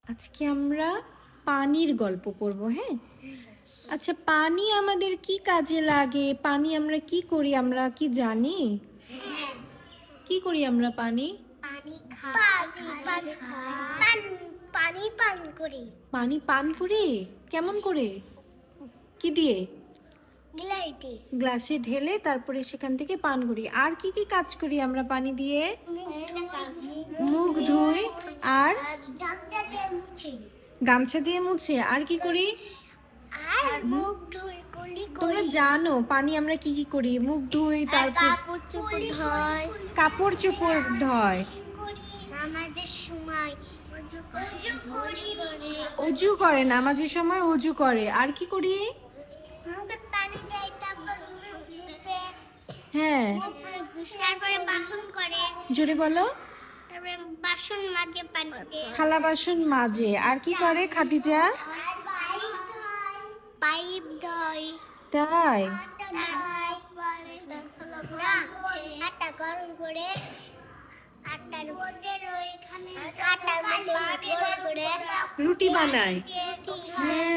আজকে আমরা পানির গল্প পড়বো, হ্যাঁ? আচ্ছা, পানি আমাদের কি কাজে লাগে? পানি আমরা কি করি? আমরা কি জানি? কি করি আমরা পানি? পানি পান করি। পানি পান করি? কেমন করে? কি দিয়ে? গ্লাসে ঢেলে তারপরে সেখান থেকে পান করি। আর কি কি কাজ করি আমরা পানি দিয়ে? মুখ ধুই। আর গামছা দিয়ে মুছে। আর কি করি? তোমরা জানো পানি আমরা কি কি করি? মুখ ধুই, তারপর কাপড় চোপড় ধয়, নামাজের সময় অজু করে, নামাজের সময় অজু করে। আর কি করি? মুখে পানি দেয়, তারপর হ্যাঁ, তারপরে বাসন করে, জোরে বলো। তারপরে বাসন মাজে পানি দিয়ে, থালা বাসন মাজে। আর কি করে খাদিজা? পাইপ ধয়, তাই? আটা গরম করে, আটার মধ্যে ওইখানে আটার মধ্যে করে রুটি বানায়। হ্যাঁ।